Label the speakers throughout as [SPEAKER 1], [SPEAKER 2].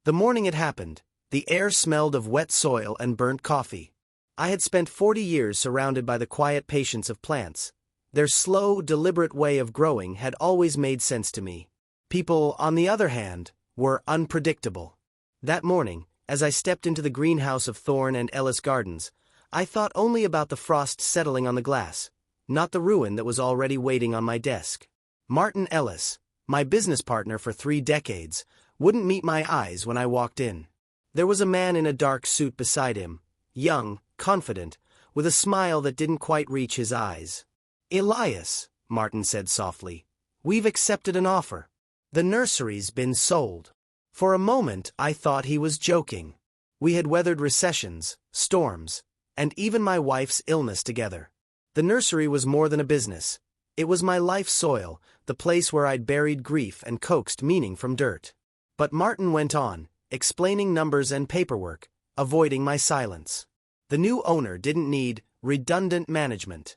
[SPEAKER 1] The morning it happened, the air smelled of wet soil and burnt coffee. I had spent 40 years surrounded by the quiet patience of plants. Their slow, deliberate way of growing had always made sense to me. People, on the other hand, were unpredictable. That morning, as I stepped into the greenhouse of Thorne and Ellis Gardens, I thought only about the frost settling on the glass, not the ruin that was already waiting on my desk. Martin Ellis, my business partner for 3 decades, wouldn't meet my eyes when I walked in. There was a man in a dark suit beside him, young, confident, with a smile that didn't quite reach his eyes. "Elias," Martin said softly, "we've accepted an offer. The nursery's been sold." For a moment I thought he was joking. We had weathered recessions, storms, and even my wife's illness together. The nursery was more than a business. It was my life soil, the place where I'd buried grief and coaxed meaning from dirt. But Martin went on, explaining numbers and paperwork, avoiding my silence. The new owner didn't need redundant management.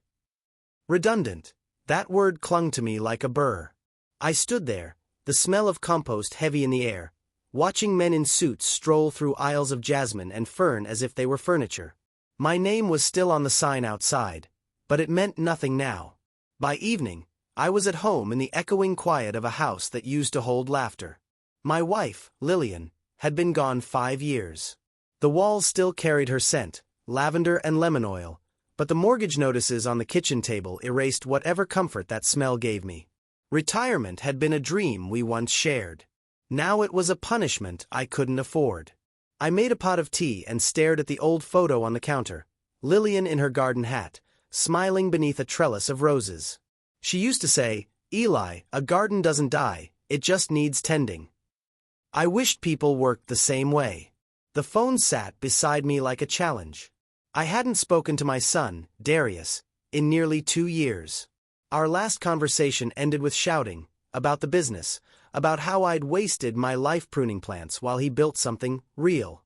[SPEAKER 1] Redundant, that word clung to me like a burr. I stood there, the smell of compost heavy in the air, watching men in suits stroll through aisles of jasmine and fern as if they were furniture. My name was still on the sign outside, but it meant nothing now. By evening, I was at home in the echoing quiet of a house that used to hold laughter. My wife, Lillian, had been gone 5 years. The walls still carried her scent, lavender and lemon oil, but the mortgage notices on the kitchen table erased whatever comfort that smell gave me. Retirement had been a dream we once shared. Now it was a punishment I couldn't afford. I made a pot of tea and stared at the old photo on the counter, Lillian in her garden hat, smiling beneath a trellis of roses. She used to say, "Eli, a garden doesn't die, it just needs tending." I wished people worked the same way. The phone sat beside me like a challenge. I hadn't spoken to my son, Darius, in nearly 2 years. Our last conversation ended with shouting, about the business, about how I'd wasted my life pruning plants while he built something real.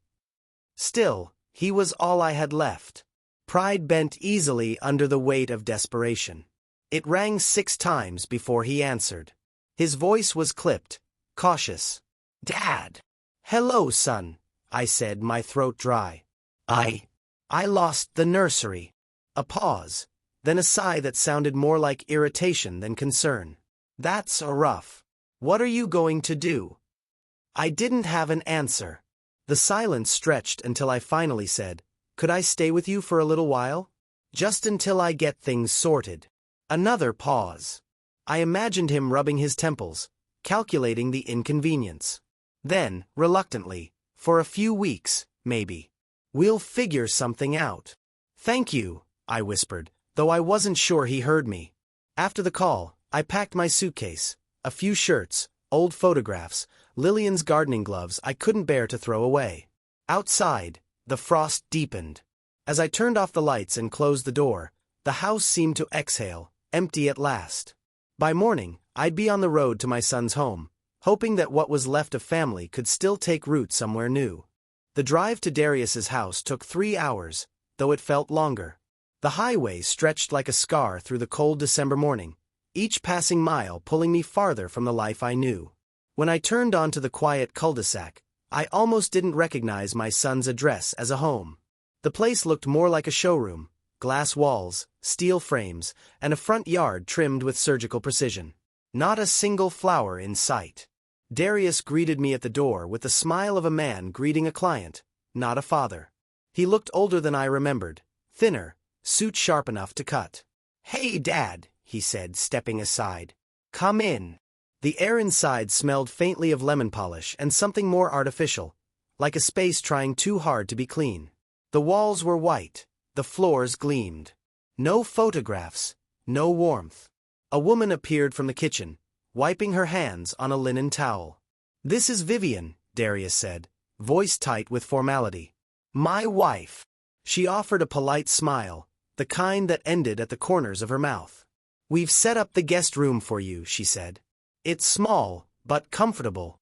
[SPEAKER 1] Still, he was all I had left. Pride bent easily under the weight of desperation. It rang 6 times before he answered. His voice was clipped, cautious. "Dad." "Hello, son," I said, my throat dry. I lost the nursery." A pause, then a sigh that sounded more like irritation than concern. "That's rough. What are you going to do?" I didn't have an answer. The silence stretched until I finally said, "Could I stay with you for a little while? Just until I get things sorted." Another pause. I imagined him rubbing his temples, calculating the inconvenience. Then, reluctantly, "For a few weeks, maybe. We'll figure something out." "Thank you," I whispered, though I wasn't sure he heard me. After the call, I packed my suitcase, a few shirts, old photographs, Lillian's gardening gloves I couldn't bear to throw away. Outside, the frost deepened. As I turned off the lights and closed the door, the house seemed to exhale, empty at last. By morning, I'd be on the road to my son's home, hoping that what was left of family could still take root somewhere new. The drive to Darius's house took 3 hours, though it felt longer. The highway stretched like a scar through the cold December morning, each passing mile pulling me farther from the life I knew. When I turned onto the quiet cul-de-sac, I almost didn't recognize my son's address as a home. The place looked more like a showroom, glass walls, steel frames, and a front yard trimmed with surgical precision. Not a single flower in sight. Darius greeted me at the door with the smile of a man greeting a client, not a father. He looked older than I remembered, thinner, suit sharp enough to cut. "Hey, Dad," he said, stepping aside. "Come in." The air inside smelled faintly of lemon polish and something more artificial, like a space trying too hard to be clean. The walls were white, the floors gleamed. No photographs, no warmth. A woman appeared from the kitchen, wiping her hands on a linen towel. "This is Vivian," Darius said, voice tight with formality. "My wife." She offered a polite smile, the kind that ended at the corners of her mouth. "We've set up the guest room for you," she said. "It's small, but comfortable."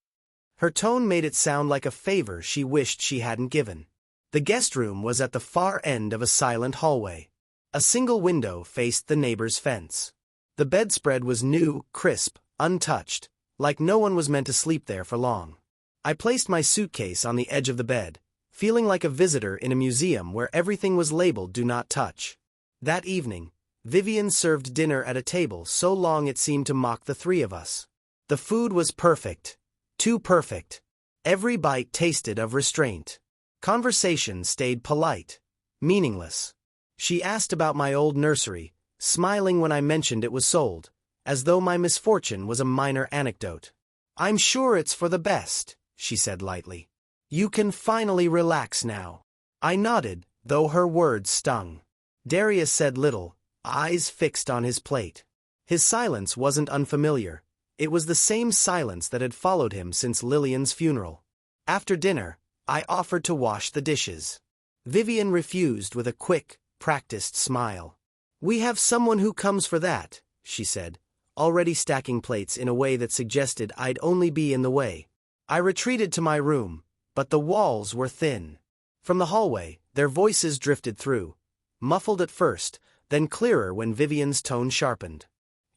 [SPEAKER 1] Her tone made it sound like a favor she wished she hadn't given. The guest room was at the far end of a silent hallway. A single window faced the neighbor's fence. The bedspread was new, crisp, untouched, like no one was meant to sleep there for long. I placed my suitcase on the edge of the bed, feeling like a visitor in a museum where everything was labeled "Do Not Touch." That evening, Vivian served dinner at a table so long it seemed to mock the three of us. The food was perfect. Too perfect. Every bite tasted of restraint. Conversation stayed polite. Meaningless. She asked about my old nursery, smiling when I mentioned it was sold, as though my misfortune was a minor anecdote. "I'm sure it's for the best," she said lightly. "You can finally relax now." I nodded, though her words stung. Darius said little, eyes fixed on his plate. His silence wasn't unfamiliar. It was the same silence that had followed him since Lillian's funeral. After dinner, I offered to wash the dishes. Vivian refused with a quick, practiced smile. "We have someone who comes for that," she said, already stacking plates in a way that suggested I'd only be in the way. I retreated to my room, but the walls were thin. From the hallway, their voices drifted through, muffled at first, then clearer when Vivian's tone sharpened.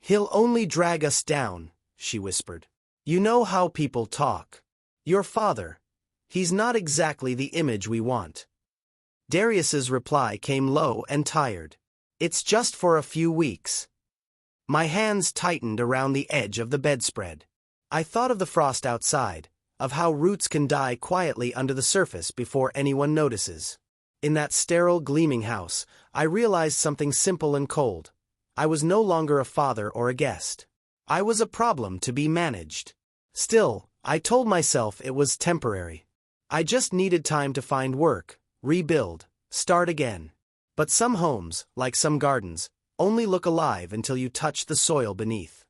[SPEAKER 1] "He'll only drag us down," she whispered. "You know how people talk. Your father. He's not exactly the image we want." Darius's reply came low and tired. "It's just for a few weeks." My hands tightened around the edge of the bedspread. I thought of the frost outside, of how roots can die quietly under the surface before anyone notices. In that sterile, gleaming house, I realized something simple and cold. I was no longer a father or a guest. I was a problem to be managed. Still, I told myself it was temporary. I just needed time to find work, rebuild, start again. But some homes, like some gardens, only look alive until you touch the soil beneath.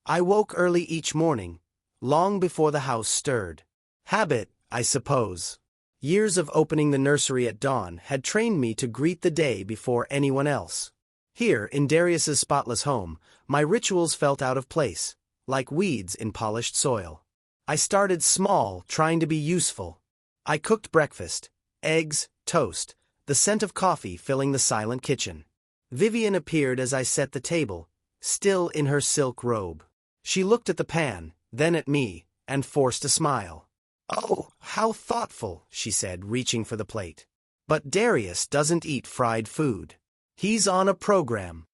[SPEAKER 1] I woke early each morning, long before the house stirred. Habit, I suppose. Years of opening the nursery at dawn had trained me to greet the day before anyone else. Here, in Darius's spotless home, my rituals felt out of place, like weeds in polished soil. I started small, trying to be useful. I cooked breakfast, eggs, toast, the scent of coffee filling the silent kitchen. Vivian appeared as I set the table, still in her silk robe. She looked at the pan, then at me, and forced a smile. "Oh, how thoughtful," she said, reaching for the plate. "But Darius doesn't eat fried food. He's on a program."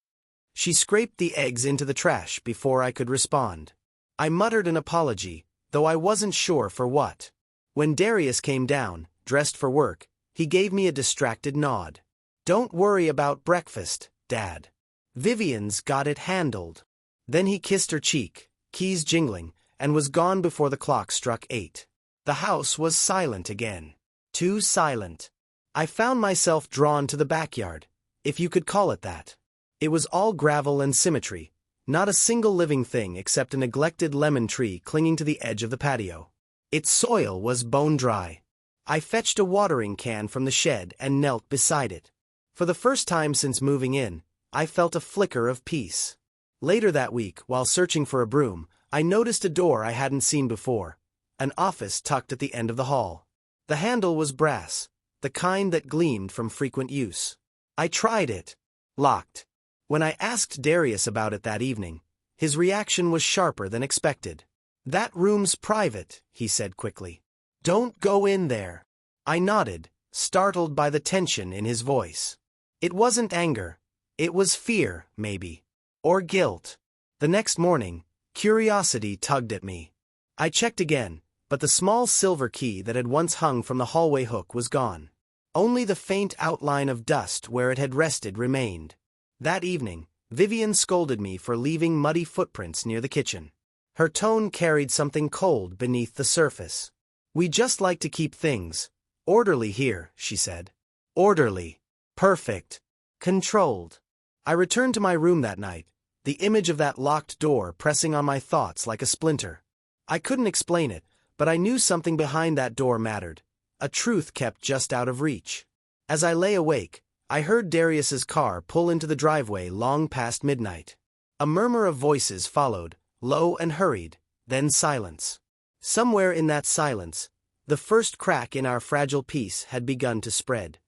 [SPEAKER 1] She scraped the eggs into the trash before I could respond. I muttered an apology, though I wasn't sure for what. When Darius came down, dressed for work, he gave me a distracted nod. "Don't worry about breakfast, Dad. Vivian's got it handled." Then he kissed her cheek, keys jingling, and was gone before the clock struck 8. The house was silent again. Too silent. I found myself drawn to the backyard, if you could call it that. It was all gravel and symmetry, not a single living thing except a neglected lemon tree clinging to the edge of the patio. Its soil was bone dry. I fetched a watering can from the shed and knelt beside it. For the first time since moving in, I felt a flicker of peace. Later that week, while searching for a broom, I noticed a door I hadn't seen before. An office tucked at the end of the hall. The handle was brass, the kind that gleamed from frequent use. I tried it. Locked. When I asked Darius about it that evening, his reaction was sharper than expected. "That room's private," he said quickly. "Don't go in there." I nodded, startled by the tension in his voice. It wasn't anger. It was fear, maybe. Or guilt. The next morning, curiosity tugged at me. I checked again, but the small silver key that had once hung from the hallway hook was gone. Only the faint outline of dust where it had rested remained. That evening, Vivian scolded me for leaving muddy footprints near the kitchen. Her tone carried something cold beneath the surface. "We just like to keep things orderly here," she said. Orderly. Perfect. Controlled. I returned to my room that night, the image of that locked door pressing on my thoughts like a splinter. I couldn't explain it, but I knew something behind that door mattered, a truth kept just out of reach. As I lay awake, I heard Darius's car pull into the driveway long past midnight. A murmur of voices followed, low and hurried, then silence. Somewhere in that silence, the first crack in our fragile peace had begun to spread.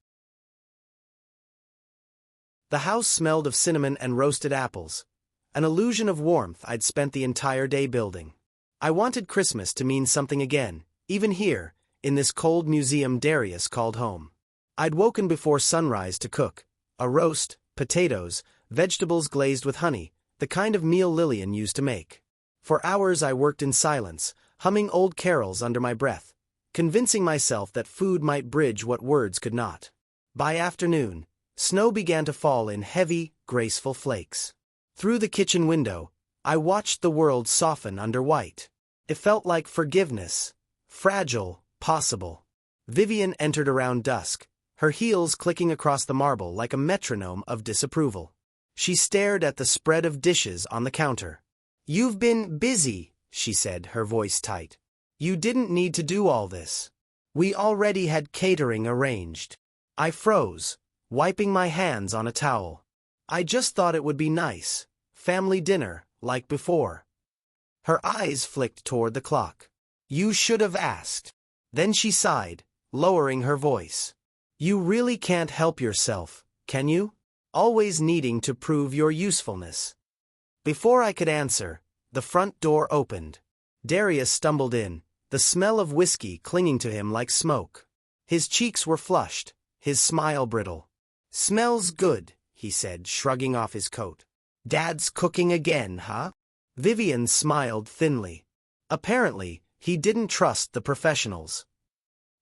[SPEAKER 1] The house smelled of cinnamon and roasted apples, an illusion of warmth I'd spent the entire day building. I wanted Christmas to mean something again, Even here, in this cold museum Darius called home. I'd woken before sunrise to cook. A roast, potatoes, vegetables glazed with honey, the kind of meal Lillian used to make. For hours I worked in silence, humming old carols under my breath, convincing myself that food might bridge what words could not. By afternoon, snow began to fall in heavy, graceful flakes. Through the kitchen window, I watched the world soften under white. It felt like forgiveness. Fragile, possible. Vivian entered around dusk, her heels clicking across the marble like a metronome of disapproval. She stared at the spread of dishes on the counter. "You've been busy," she said, her voice tight. "You didn't need to do all this. We already had catering arranged." I froze, wiping my hands on a towel. I just thought it would be nice. Family dinner, like before. Her eyes flicked toward the clock. "You should have asked." Then she sighed, lowering her voice. "You really can't help yourself, can you? Always needing to prove your usefulness." Before I could answer, the front door opened. Darius stumbled in, the smell of whiskey clinging to him like smoke. His cheeks were flushed, his smile brittle. "Smells good," he said, shrugging off his coat. "Dad's cooking again, huh?" Vivian smiled thinly. Apparently, he didn't trust the professionals.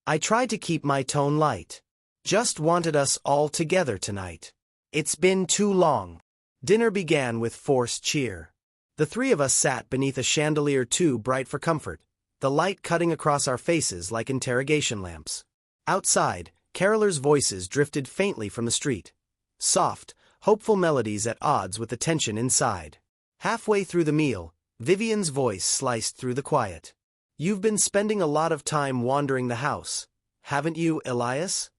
[SPEAKER 1] I tried to keep my tone light. "Just wanted us all together tonight. It's been too long." Dinner began with forced cheer. The three of us sat beneath a chandelier too bright for comfort, the light cutting across our faces like interrogation lamps. Outside, carolers' voices drifted faintly from the street. Soft, hopeful melodies at odds with the tension inside. Halfway through the meal, Vivian's voice sliced through the quiet. "You've been spending a lot of time wandering the house, haven't you, Elias?"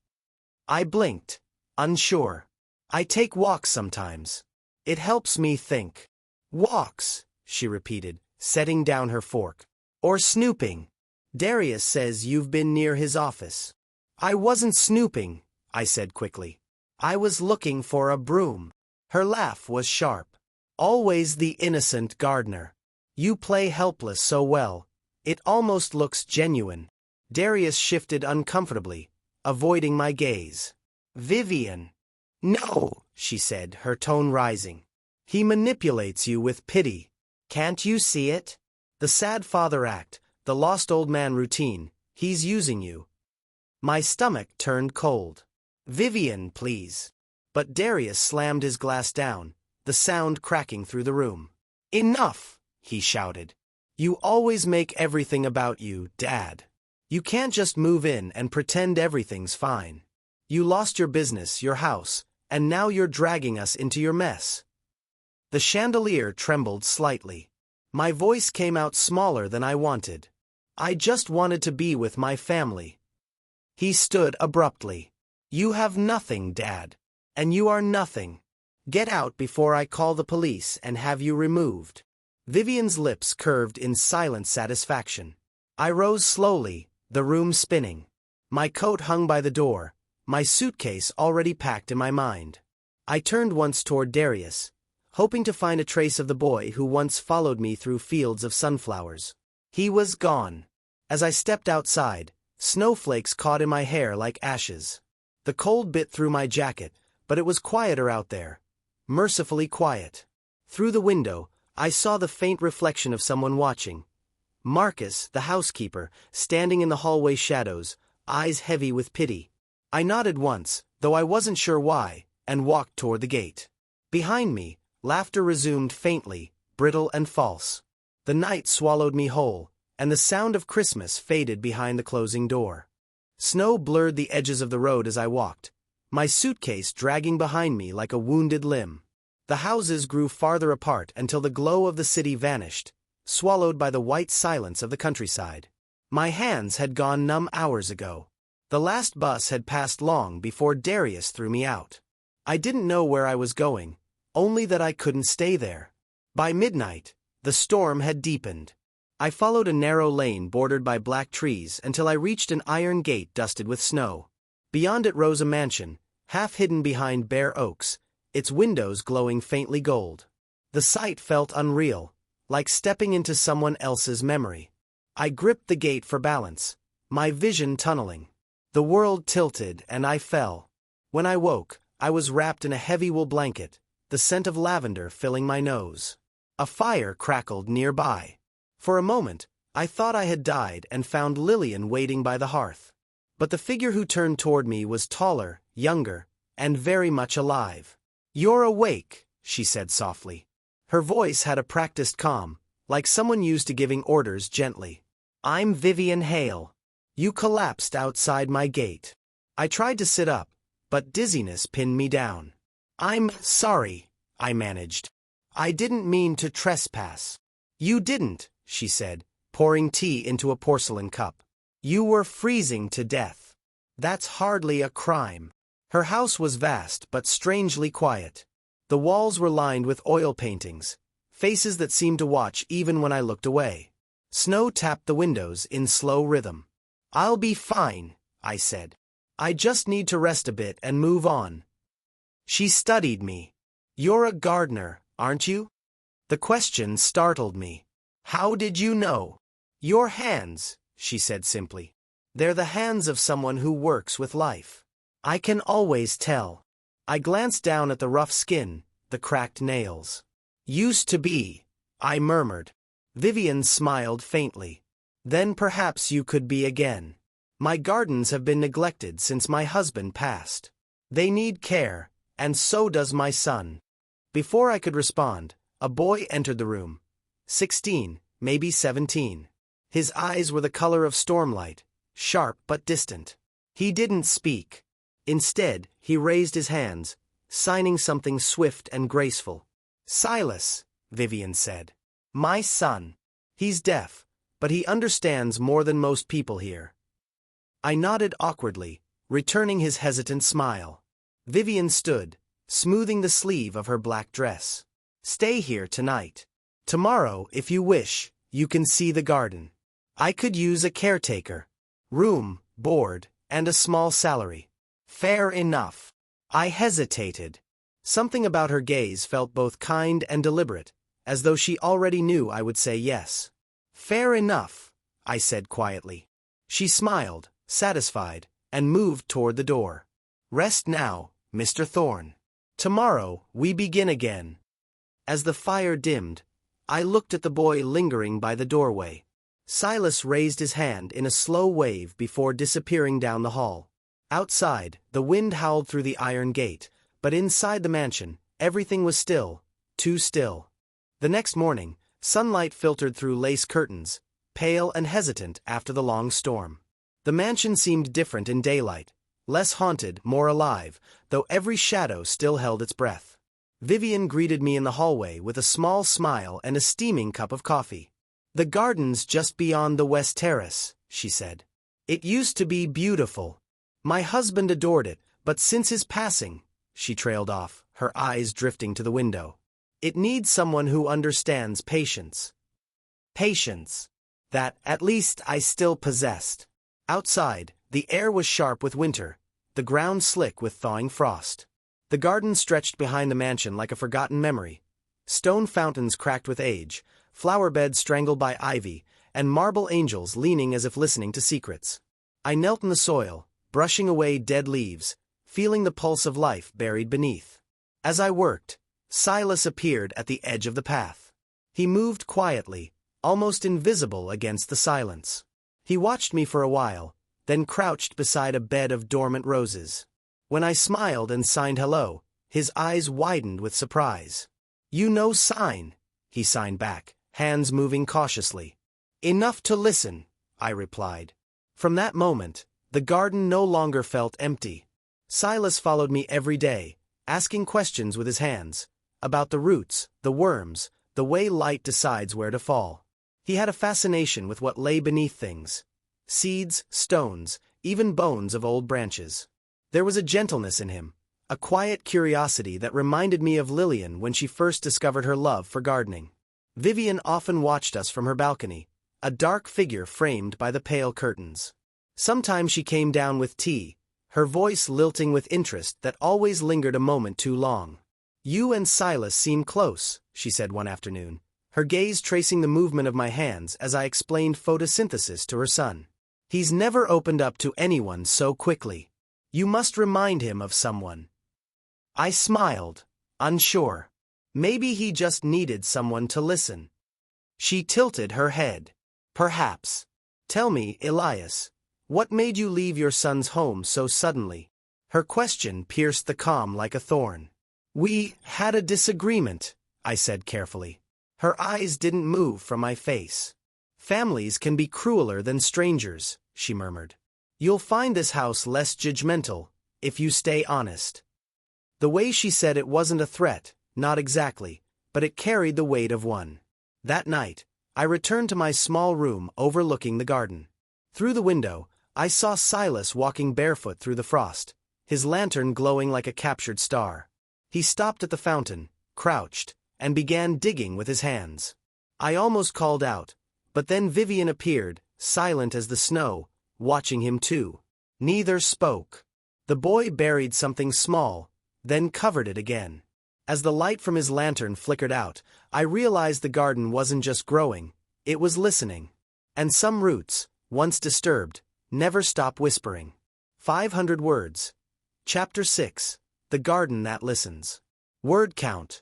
[SPEAKER 1] I blinked, unsure. "I take walks sometimes. It helps me think." "Walks," she repeated, setting down her fork. "Or snooping. Darius says you've been near his office." "I wasn't snooping," I said quickly. "I was looking for a broom." Her laugh was sharp. "Always the innocent gardener. You play helpless so well. It almost looks genuine." Darius shifted uncomfortably, avoiding my gaze. "Vivian." "No," she said, her tone rising. "He manipulates you with pity. Can't you see it? The sad father act, the lost old man routine. He's using you." My stomach turned cold. "Vivian, please." But Darius slammed his glass down, the sound cracking through the room. "Enough," he shouted. "You always make everything about you, Dad. You can't just move in and pretend everything's fine. You lost your business, your house, and now you're dragging us into your mess." The chandelier trembled slightly. My voice came out smaller than I wanted. "I just wanted to be with my family." He stood abruptly. "You have nothing, Dad. And you are nothing. Get out before I call the police and have you removed." Vivian's lips curved in silent satisfaction. I rose slowly, the room spinning. My coat hung by the door, my suitcase already packed in my mind. I turned once toward Darius, hoping to find a trace of the boy who once followed me through fields of sunflowers. He was gone. As I stepped outside, snowflakes caught in my hair like ashes. The cold bit through my jacket, but it was quieter out there. Mercifully quiet. Through the window, I saw the faint reflection of someone watching. Marcus, the housekeeper, standing in the hallway shadows, eyes heavy with pity. I nodded once, though I wasn't sure why, and walked toward the gate. Behind me, laughter resumed faintly, brittle and false. The night swallowed me whole, and the sound of Christmas faded behind the closing door. Snow blurred the edges of the road as I walked, my suitcase dragging behind me like a wounded limb. The houses grew farther apart until the glow of the city vanished, swallowed by the white silence of the countryside. My hands had gone numb hours ago. The last bus had passed long before Darius threw me out. I didn't know where I was going, only that I couldn't stay there. By midnight, the storm had deepened. I followed a narrow lane bordered by black trees until I reached an iron gate dusted with snow. Beyond it rose a mansion, half hidden behind bare oaks, its windows glowing faintly gold. The sight felt unreal, like stepping into someone else's memory. I gripped the gate for balance, my vision tunneling. The world tilted and I fell. When I woke, I was wrapped in a heavy wool blanket, the scent of lavender filling my nose. A fire crackled nearby. For a moment, I thought I had died and found Lillian waiting by the hearth. But the figure who turned toward me was taller, younger, and very much alive. "You're awake," she said softly. Her voice had a practiced calm, like someone used to giving orders gently. "I'm Vivian Hale. You collapsed outside my gate." I tried to sit up, but dizziness pinned me down. "I'm sorry," I managed. "I didn't mean to trespass." "You didn't," she said, pouring tea into a porcelain cup. "You were freezing to death. That's hardly a crime." Her house was vast but strangely quiet. The walls were lined with oil paintings, faces that seemed to watch even when I looked away. Snow tapped the windows in slow rhythm. "I'll be fine," I said. "I just need to rest a bit and move on." She studied me. "You're a gardener, aren't you?" The question startled me. "How did you know?" "Your hands," she said simply. "They're the hands of someone who works with life. I can always tell." I glanced down at the rough skin, the cracked nails. "Used to be," I murmured. Vivian smiled faintly. "Then perhaps you could be again. My gardens have been neglected since my husband passed. They need care, and so does my son." Before I could respond, a boy entered the room. 16, maybe 17. His eyes were the color of stormlight, sharp but distant. He didn't speak. Instead, he raised his hands, signing something swift and graceful. "Silas," Vivian said. "My son. He's deaf, but he understands more than most people here." I nodded awkwardly, returning his hesitant smile. Vivian stood, smoothing the sleeve of her black dress. "Stay here tonight. Tomorrow, if you wish, you can see the garden. I could use a caretaker. Room, board, and a small salary." "Fair enough." I hesitated. Something about her gaze felt both kind and deliberate, as though she already knew I would say yes. "Fair enough," I said quietly. She smiled, satisfied, and moved toward the door. "Rest now, Mr. Thorne. Tomorrow, we begin again." As the fire dimmed, I looked at the boy lingering by the doorway. Silas raised his hand in a slow wave before disappearing down the hall. Outside, the wind howled through the iron gate, but inside the mansion, everything was still, too still. The next morning, sunlight filtered through lace curtains, pale and hesitant after the long storm. The mansion seemed different in daylight, less haunted, more alive, though every shadow still held its breath. Vivian greeted me in the hallway with a small smile and a steaming cup of coffee. "The garden's just beyond the west terrace," she said. "It used to be beautiful. My husband adored it, but since his passing," she trailed off, her eyes drifting to the window. "It needs someone who understands patience." Patience. That, at least, I still possessed. Outside, the air was sharp with winter, the ground slick with thawing frost. The garden stretched behind the mansion like a forgotten memory. Stone fountains cracked with age, flower beds strangled by ivy, and marble angels leaning as if listening to secrets. I knelt in the soil, brushing away dead leaves, feeling the pulse of life buried beneath. As I worked, Silas appeared at the edge of the path. He moved quietly, almost invisible against the silence. He watched me for a while, then crouched beside a bed of dormant roses. When I smiled and signed hello, his eyes widened with surprise. "You know sign," he signed back, hands moving cautiously. "Enough to listen," I replied. From that moment, the garden no longer felt empty. Silas followed me every day, asking questions with his hands, about the roots, the worms, the way light decides where to fall. He had a fascination with what lay beneath things. Seeds, stones, even bones of old branches. There was a gentleness in him, a quiet curiosity that reminded me of Lillian when she first discovered her love for gardening. Vivian often watched us from her balcony, a dark figure framed by the pale curtains. Sometimes she came down with tea, her voice lilting with interest that always lingered a moment too long. "You and Silas seem close," she said one afternoon, her gaze tracing the movement of my hands as I explained photosynthesis to her son. He's never opened up to anyone so quickly. You must remind him of someone. I smiled, unsure. Maybe he just needed someone to listen. She tilted her head. Perhaps. Tell me, Elias, what made you leave your son's home so suddenly? Her question pierced the calm like a thorn. We had a disagreement, I said carefully. Her eyes didn't move from my face. Families can be crueler than strangers, she murmured. You'll find this house less judgmental if you stay honest. The way she said it wasn't a threat, not exactly, but it carried the weight of one. That night, I returned to my small room overlooking the garden. Through the window, I saw Silas walking barefoot through the frost, his lantern glowing like a captured star. He stopped at the fountain, crouched, and began digging with his hands. I almost called out, but then Vivian appeared, silent as the snow, watching him too. Neither spoke. The boy buried something small, then covered it again. As the light from his lantern flickered out, I realized the garden wasn't just growing, it was listening. And some roots, once disturbed, never stop whispering. 500 words. Chapter 6. The Garden That Listens. Word count.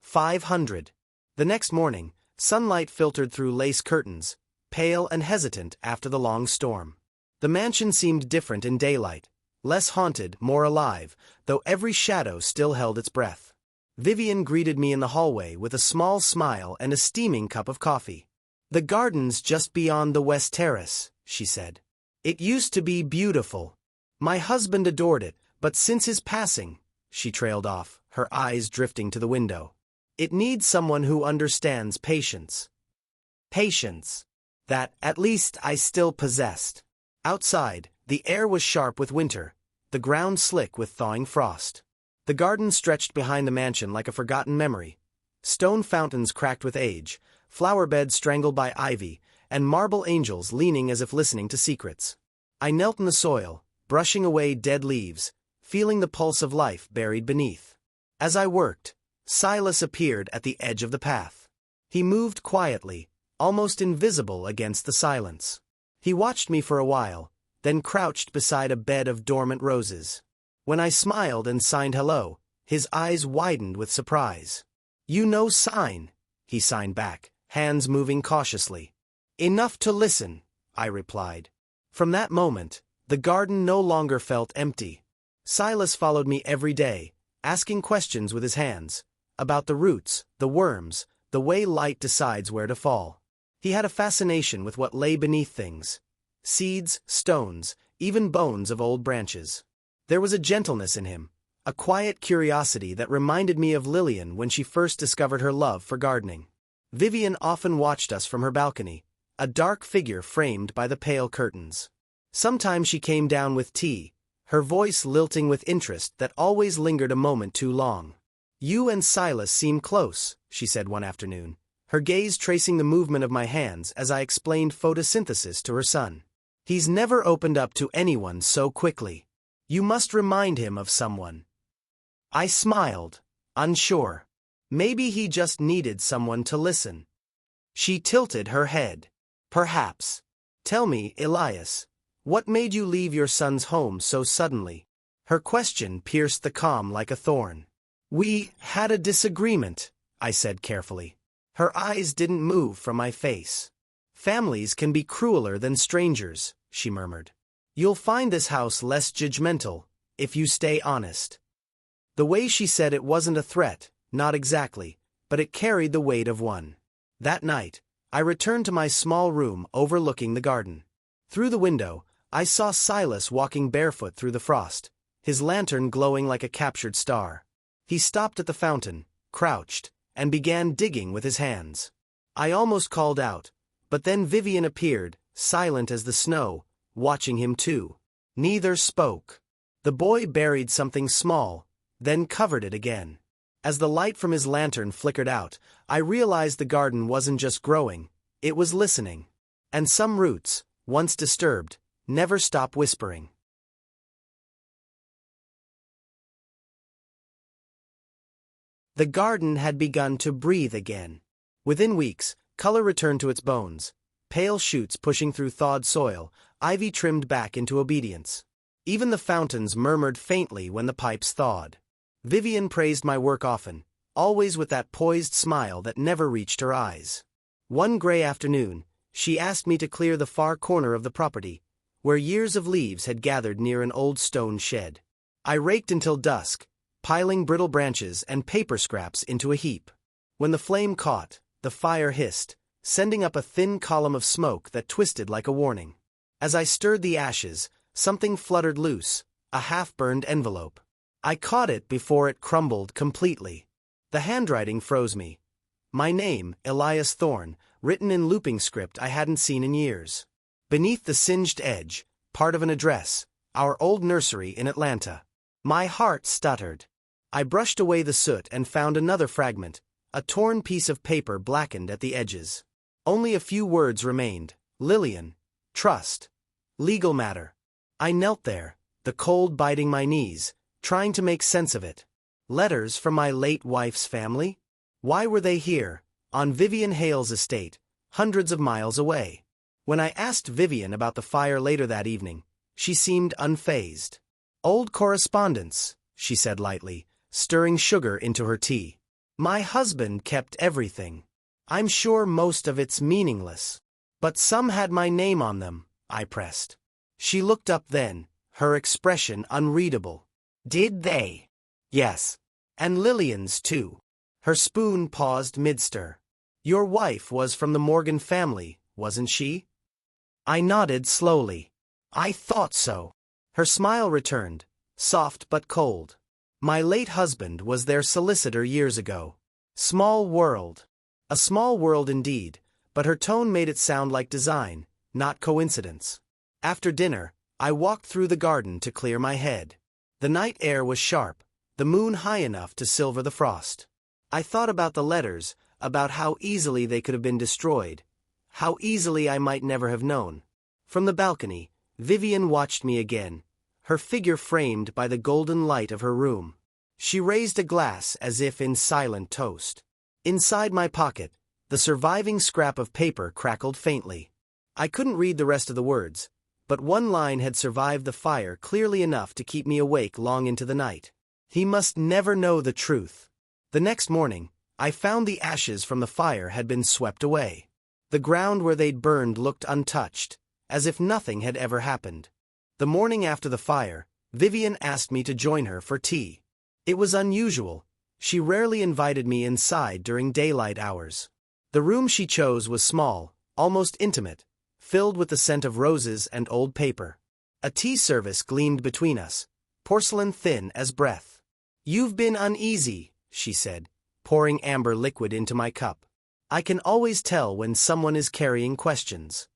[SPEAKER 1] 500. The next morning, sunlight filtered through lace curtains, pale and hesitant after the long storm. The mansion seemed different in daylight, less haunted, more alive, though every shadow still held its breath. Vivian greeted me in the hallway with a small smile and a steaming cup of coffee. The garden's just beyond the west terrace, she said. It used to be beautiful. My husband adored it, but since his passing, she trailed off, her eyes drifting to the window. It needs someone who understands patience. Patience. That, at least, I still possessed. Outside, the air was sharp with winter, the ground slick with thawing frost. The garden stretched behind the mansion like a forgotten memory. Stone fountains cracked with age, flower beds strangled by ivy, and marble angels leaning as if listening to secrets. I knelt in the soil, brushing away dead leaves, feeling the pulse of life buried beneath. As I worked, Silas appeared at the edge of the path. He moved quietly, almost invisible against the silence. He watched me for a while, then crouched beside a bed of dormant roses. When I smiled and signed hello, his eyes widened with surprise. You know sign, he signed back, hands moving cautiously. Enough to listen, I replied. From that moment, the garden no longer felt empty. Silas followed me every day, asking questions with his hands, about the roots, the worms, the way light decides where to fall. He had a fascination with what lay beneath things. Seeds, stones, even bones of old branches. There was a gentleness in him, a quiet curiosity that reminded me of Lillian when she first discovered her love for gardening. Vivian often watched us from her balcony, a dark figure framed by the pale curtains. Sometimes she came down with tea, her voice lilting with interest that always lingered a moment too long. You and Silas seem close, she said one afternoon, her gaze tracing the movement of my hands as I explained photosynthesis to her son. He's never opened up to anyone so quickly. You must remind him of someone. I smiled, unsure. Maybe he just needed someone to listen. She tilted her head. Perhaps. Tell me, Elias, what made you leave your son's home so suddenly? Her question pierced the calm like a thorn. We had a disagreement, I said carefully. Her eyes didn't move from my face. Families can be crueler than strangers, she murmured. You'll find this house less judgmental if you stay honest. The way she said it wasn't a threat, not exactly, but it carried the weight of one. That night, I returned to my small room overlooking the garden. Through the window, I saw Silas walking barefoot through the frost, his lantern glowing like a captured star. He stopped at the fountain, crouched, and began digging with his hands. I almost called out, but then Vivian appeared, silent as the snow, watching him too. Neither spoke. The boy buried something small, then covered it again. As the light from his lantern flickered out, I realized the garden wasn't just growing, it was listening. And some roots, once disturbed, never stop whispering. The garden had begun to breathe again. Within weeks, color returned to its bones. Pale shoots pushing through thawed soil, ivy trimmed back into obedience. Even the fountains murmured faintly when the pipes thawed. Vivian praised my work often, always with that poised smile that never reached her eyes. One gray afternoon, she asked me to clear the far corner of the property, where years of leaves had gathered near an old stone shed. I raked until dusk, piling brittle branches and paper scraps into a heap. When the flame caught, the fire hissed, sending up a thin column of smoke that twisted like a warning. As I stirred the ashes, something fluttered loose, a half-burned envelope. I caught it before it crumbled completely. The handwriting froze me. My name, Elias Thorne, written in looping script I hadn't seen in years. Beneath the singed edge, part of an address, our old nursery in Atlanta. My heart stuttered. I brushed away the soot and found another fragment, a torn piece of paper blackened at the edges. Only a few words remained: Lillian, trust, legal matter. I knelt there, the cold biting my knees, trying to make sense of it. Letters from my late wife's family? Why were they here, on Vivian Hale's estate, hundreds of miles away? When I asked Vivian about the fire later that evening, she seemed unfazed. Old correspondence, she said lightly, stirring sugar into her tea. My husband kept everything. I'm sure most of it's meaningless. But some had my name on them, I pressed. She looked up then, her expression unreadable. Did they? Yes. And Lillian's too. Her spoon paused mid-stir. Your wife was from the Morgan family, wasn't she? I nodded slowly. I thought so. Her smile returned, soft but cold. My late husband was their solicitor years ago. Small world. A small world indeed, but her tone made it sound like design, not coincidence. After dinner, I walked through the garden to clear my head. The night air was sharp, the moon high enough to silver the frost. I thought about the letters, about how easily they could have been destroyed, how easily I might never have known. From the balcony, Vivian watched me again, her figure framed by the golden light of her room. She raised a glass as if in silent toast. Inside my pocket, the surviving scrap of paper crackled faintly. I couldn't read the rest of the words, but one line had survived the fire clearly enough to keep me awake long into the night. He must never know the truth. The next morning, I found the ashes from the fire had been swept away. The ground where they'd burned looked untouched, as if nothing had ever happened. The morning after the fire, Vivian asked me to join her for tea. It was unusual. She rarely invited me inside during daylight hours. The room she chose was small, almost intimate, filled with the scent of roses and old paper. A tea service gleamed between us, porcelain thin as breath. You've been uneasy, she said, pouring amber liquid into my cup. I can always tell when someone is carrying questions.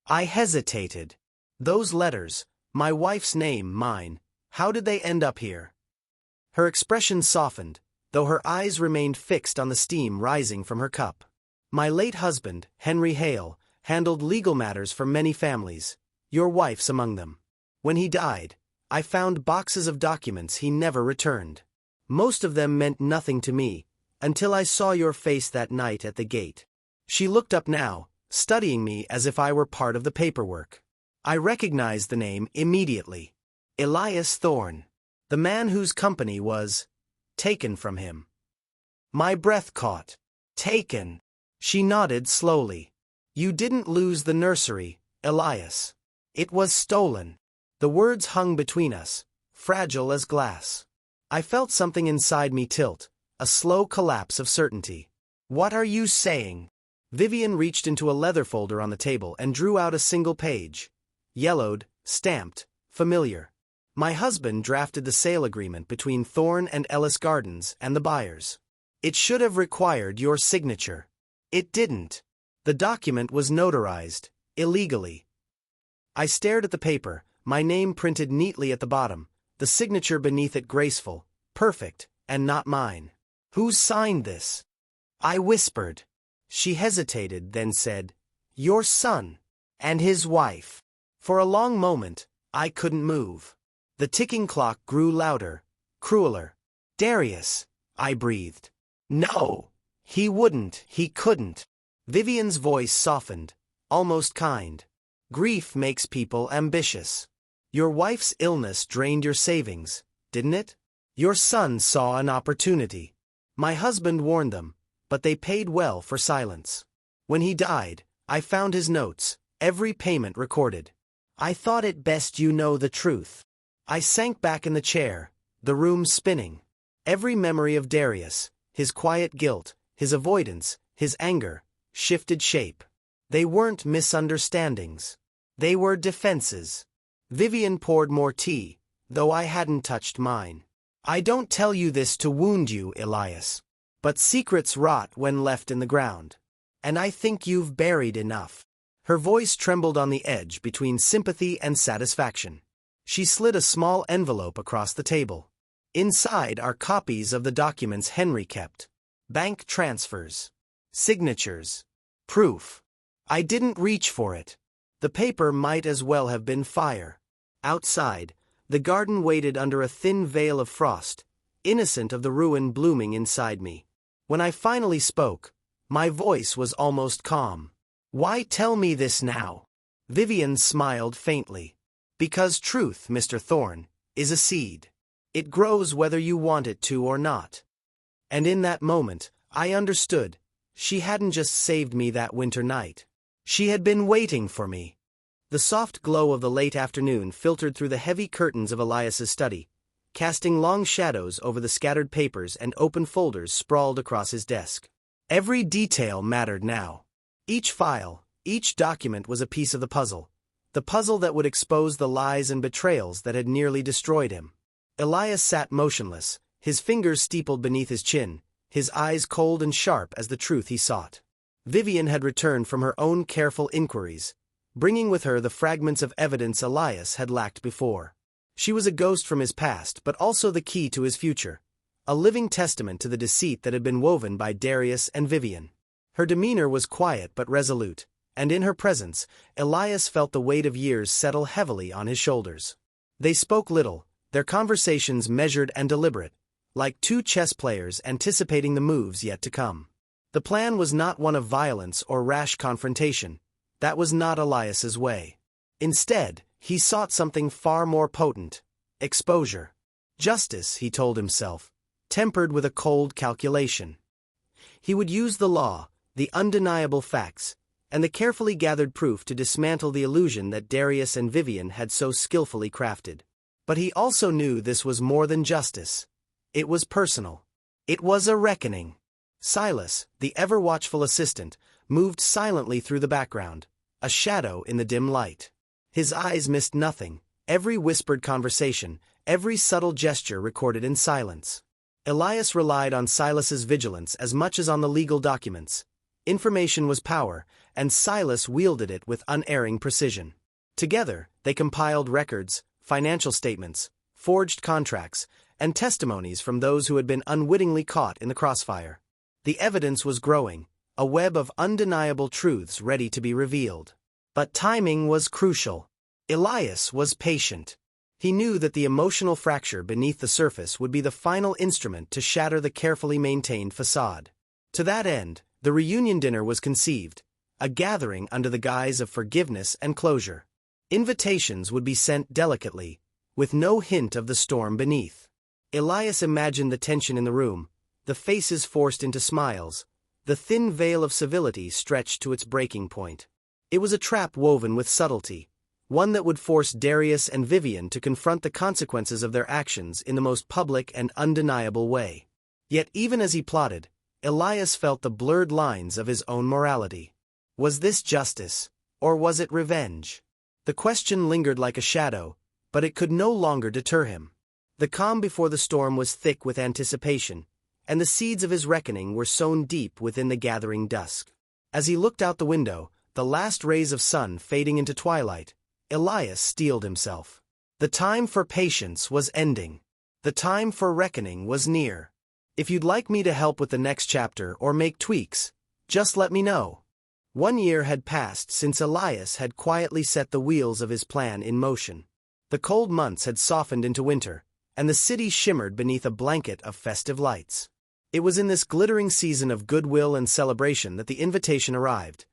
[SPEAKER 1] I hesitated. Those letters, my wife's name, mine, how did they end up here? Her expression softened, though her eyes remained fixed on the steam rising from her cup. My late husband, Henry Hale, handled legal matters for many families, your wife's among them. When he died, I found boxes of documents he never returned. Most of them meant nothing to me, until I saw your face that night at the gate. She looked up now, studying me as if I were part of the paperwork. I recognized the name immediately. Elias Thorne. The man whose company was taken from him. My breath caught. Taken. She nodded slowly. You didn't lose the nursery, Elias. It was stolen. The words hung between us, fragile as glass. I felt something inside me tilt, a slow collapse of certainty. What are you saying? Vivian reached into a leather folder on the table and drew out a single page. Yellowed, stamped, familiar. My husband drafted the sale agreement between Thorne and Ellis Gardens and the buyers. It should have required your signature. It didn't. The document was notarized, illegally. I stared at the paper, my name printed neatly at the bottom, the signature beneath it graceful, perfect, and not mine. Who signed this? I whispered. She hesitated, then said, Your son, and his wife. For a long moment, I couldn't move. The ticking clock grew louder, crueler. Darius, I breathed. No, He couldn't. Vivian's voice softened, almost kind. Grief makes people ambitious. Your wife's illness drained your savings, didn't it? Your son saw an opportunity. My husband warned them, but they paid well for silence. When he died, I found his notes, every payment recorded. I thought it best you know the truth. I sank back in the chair, the room spinning. Every memory of Darius, his quiet guilt, his avoidance, his anger, shifted shape. They weren't misunderstandings. They were defenses. Vivian poured more tea, though I hadn't touched mine. I don't tell you this to wound you, Elias. But secrets rot when left in the ground. And I think you've buried enough. Her voice trembled on the edge between sympathy and satisfaction. She slid a small envelope across the table. Inside are copies of the documents Henry kept. Bank transfers. Signatures. Proof. I didn't reach for it. The paper might as well have been fire. Outside, the garden waited under a thin veil of frost, innocent of the ruin blooming inside me. When I finally spoke, my voice was almost calm. Why tell me this now? Vivian smiled faintly. Because truth, Mr. Thorne, is a seed. It grows whether you want it to or not. And in that moment, I understood. She hadn't just saved me that winter night. She had been waiting for me. The soft glow of the late afternoon filtered through the heavy curtains of Elias's study, casting long shadows over the scattered papers and open folders sprawled across his desk. Every detail mattered now. Each file, each document was a piece of the puzzle that would expose the lies and betrayals that had nearly destroyed him. Elias sat motionless, his fingers steepled beneath his chin, his eyes cold and sharp as the truth he sought. Vivian had returned from her own careful inquiries, bringing with her the fragments of evidence Elias had lacked before. She was a ghost from his past, but also the key to his future, a living testament to the deceit that had been woven by Darius and Vivian. Her demeanor was quiet but resolute, and in her presence, Elias felt the weight of years settle heavily on his shoulders. They spoke little, their conversations measured and deliberate, like two chess players anticipating the moves yet to come. The plan was not one of violence or rash confrontation. That was not Elias's way. Instead, he sought something far more potent: exposure. Justice, he told himself, tempered with a cold calculation. He would use the law, the undeniable facts, and the carefully gathered proof to dismantle the illusion that Darius and Vivian had so skillfully crafted. But he also knew this was more than justice. It was personal. It was a reckoning. Silas, the ever-watchful assistant, moved silently through the background, a shadow in the dim light. His eyes missed nothing, every whispered conversation, every subtle gesture recorded in silence. Elias relied on Silas's vigilance as much as on the legal documents. Information was power, and Silas wielded it with unerring precision. Together, they compiled records, financial statements, forged contracts, and testimonies from those who had been unwittingly caught in the crossfire. The evidence was growing, a web of undeniable truths ready to be revealed. But timing was crucial. Elias was patient. He knew that the emotional fracture beneath the surface would be the final instrument to shatter the carefully maintained facade. To that end, the reunion dinner was conceived, a gathering under the guise of forgiveness and closure. Invitations would be sent delicately, with no hint of the storm beneath. Elias imagined the tension in the room, the faces forced into smiles, the thin veil of civility stretched to its breaking point. It was a trap woven with subtlety, one that would force Darius and Vivian to confront the consequences of their actions in the most public and undeniable way. Yet even as he plotted, Elias felt the blurred lines of his own morality. Was this justice, or was it revenge? The question lingered like a shadow, but it could no longer deter him. The calm before the storm was thick with anticipation, and the seeds of his reckoning were sown deep within the gathering dusk. As he looked out the window, the last rays of sun fading into twilight, Elias steeled himself. The time for patience was ending. The time for reckoning was near. If you'd like me to help with the next chapter or make tweaks, just let me know. 1 year had passed since Elias had quietly set the wheels of his plan in motion. The cold months had softened into winter, and the city shimmered beneath a blanket of festive lights. It was in this glittering season of goodwill and celebration that the invitation arrived.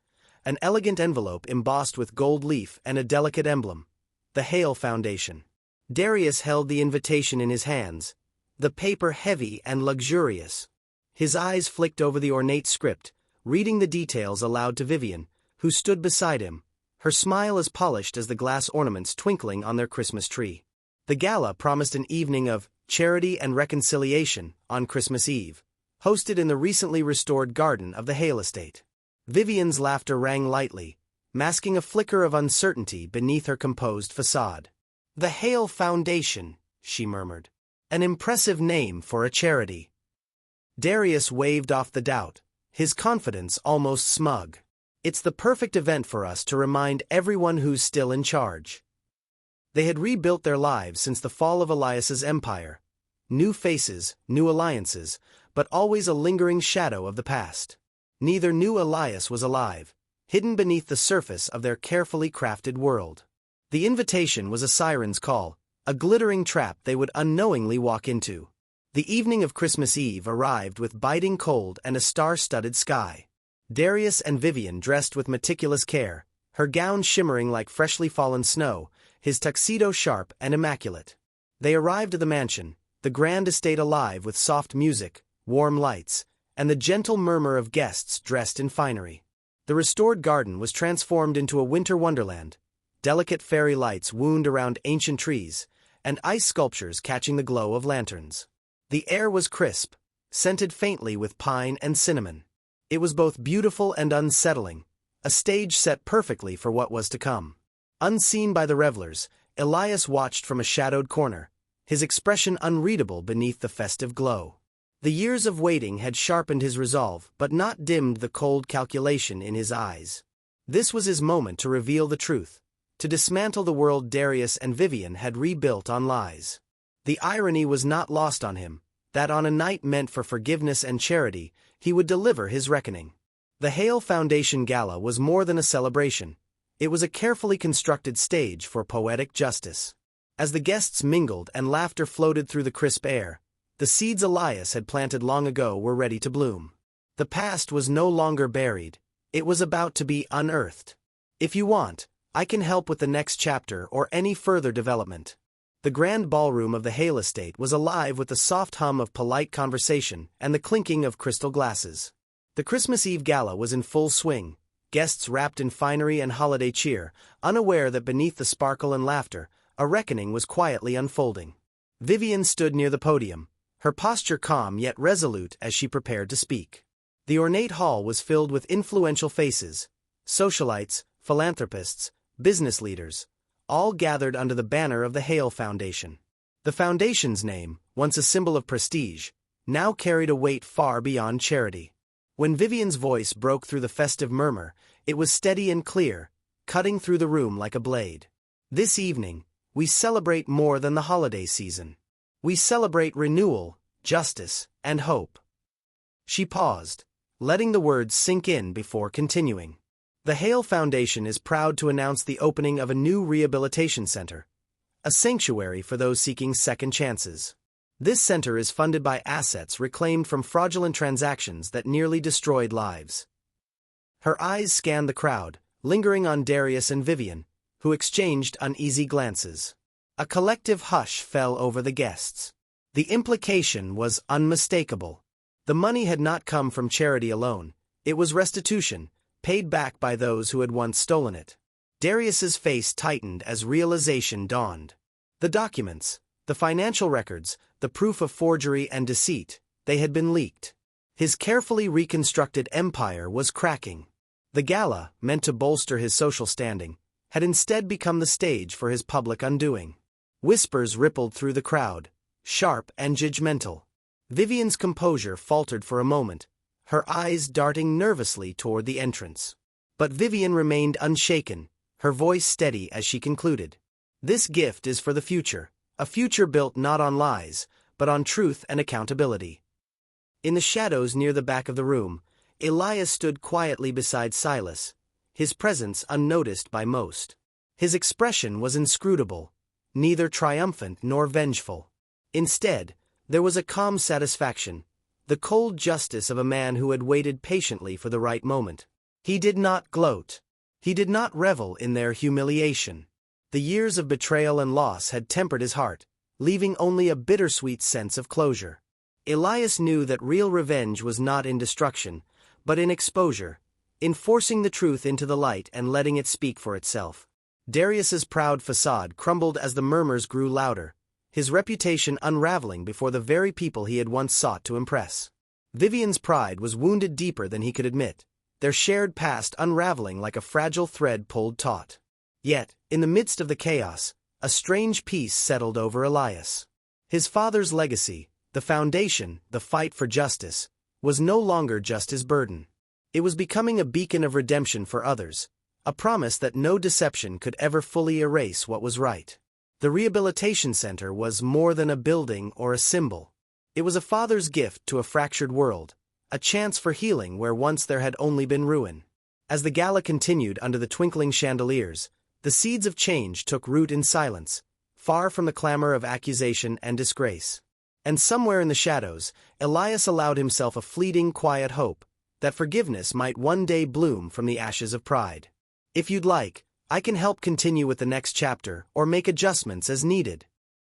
[SPEAKER 1] An elegant envelope embossed with gold leaf and a delicate emblem, the Hale Foundation. Darius held the invitation in his hands, the paper heavy and luxurious. His eyes flicked over the ornate script, reading the details aloud to Vivian, who stood beside him, her smile as polished as the glass ornaments twinkling on their Christmas tree. The gala promised an evening of charity and reconciliation on Christmas Eve, hosted in the recently restored garden of the Hale estate. Vivian's laughter rang lightly, masking a flicker of uncertainty beneath her composed facade. The Hale Foundation, she murmured. An impressive name for a charity. Darius waved off the doubt, his confidence almost smug. It's the perfect event for us to remind everyone who's still in charge. They had rebuilt their lives since the fall of Elias's empire. New faces, new alliances, but always a lingering shadow of the past. Neither knew Elias was alive, hidden beneath the surface of their carefully crafted world. The invitation was a siren's call, a glittering trap they would unknowingly walk into. The evening of Christmas Eve arrived with biting cold and a star-studded sky. Darius and Vivian dressed with meticulous care, her gown shimmering like freshly fallen snow, his tuxedo sharp and immaculate. They arrived at the mansion, the grand estate alive with soft music, warm lights, and the gentle murmur of guests dressed in finery. The restored garden was transformed into a winter wonderland, delicate fairy lights wound around ancient trees, and ice sculptures catching the glow of lanterns. The air was crisp, scented faintly with pine and cinnamon. It was both beautiful and unsettling, a stage set perfectly for what was to come. Unseen by the revelers, Elias watched from a shadowed corner, his expression unreadable beneath the festive glow. The years of waiting had sharpened his resolve but not dimmed the cold calculation in his eyes. This was his moment to reveal the truth, to dismantle the world Darius and Vivian had rebuilt on lies. The irony was not lost on him, that on a night meant for forgiveness and charity, he would deliver his reckoning. The Hale Foundation Gala was more than a celebration. It was a carefully constructed stage for poetic justice. As the guests mingled and laughter floated through the crisp air, the seeds Elias had planted long ago were ready to bloom. The past was no longer buried, it was about to be unearthed. If you want, I can help with the next chapter or any further development. The grand ballroom of the Hale estate was alive with the soft hum of polite conversation and the clinking of crystal glasses. The Christmas Eve gala was in full swing, guests wrapped in finery and holiday cheer, unaware that beneath the sparkle and laughter, a reckoning was quietly unfolding. Vivian stood near the podium, her posture calm yet resolute as she prepared to speak. The ornate hall was filled with influential faces, socialites, philanthropists, business leaders, all gathered under the banner of the Hale Foundation. The foundation's name, once a symbol of prestige, now carried a weight far beyond charity. When Vivian's voice broke through the festive murmur, it was steady and clear, cutting through the room like a blade. This evening, we celebrate more than the holiday season. We celebrate renewal, justice, and hope. She paused, letting the words sink in before continuing. The Hale Foundation is proud to announce the opening of a new rehabilitation center, a sanctuary for those seeking second chances. This center is funded by assets reclaimed from fraudulent transactions that nearly destroyed lives. Her eyes scanned the crowd, lingering on Darius and Vivian, who exchanged uneasy glances. A collective hush fell over the guests. The implication was unmistakable. The money had not come from charity alone, it was restitution, paid back by those who had once stolen it. Darius's face tightened as realization dawned. The documents, the financial records, the proof of forgery and deceit, they had been leaked. His carefully reconstructed empire was cracking. The gala, meant to bolster his social standing, had instead become the stage for his public undoing. Whispers rippled through the crowd, sharp and judgmental. Vivian's composure faltered for a moment, her eyes darting nervously toward the entrance. But Vivian remained unshaken, her voice steady as she concluded. This gift is for the future, a future built not on lies, but on truth and accountability. In the shadows near the back of the room, Elias stood quietly beside Silas, his presence unnoticed by most. His expression was inscrutable, neither triumphant nor vengeful. Instead, there was a calm satisfaction, the cold justice of a man who had waited patiently for the right moment. He did not gloat. He did not revel in their humiliation. The years of betrayal and loss had tempered his heart, leaving only a bittersweet sense of closure. Elias knew that real revenge was not in destruction, but in exposure, in forcing the truth into the light and letting it speak for itself. Darius's proud facade crumbled as the murmurs grew louder, his reputation unraveling before the very people he had once sought to impress. Vivian's pride was wounded deeper than he could admit, their shared past unraveling like a fragile thread pulled taut. Yet, in the midst of the chaos, a strange peace settled over Elias. His father's legacy, the foundation, the fight for justice, was no longer just his burden. It was becoming a beacon of redemption for others, a promise that no deception could ever fully erase what was right. The rehabilitation center was more than a building or a symbol. It was a father's gift to a fractured world, a chance for healing where once there had only been ruin. As the gala continued under the twinkling chandeliers, the seeds of change took root in silence, far from the clamor of accusation and disgrace. And somewhere in the shadows, Elias allowed himself a fleeting, quiet hope that forgiveness might one day bloom from the ashes of pride. If you'd like, I can help continue with the next chapter or make adjustments as needed.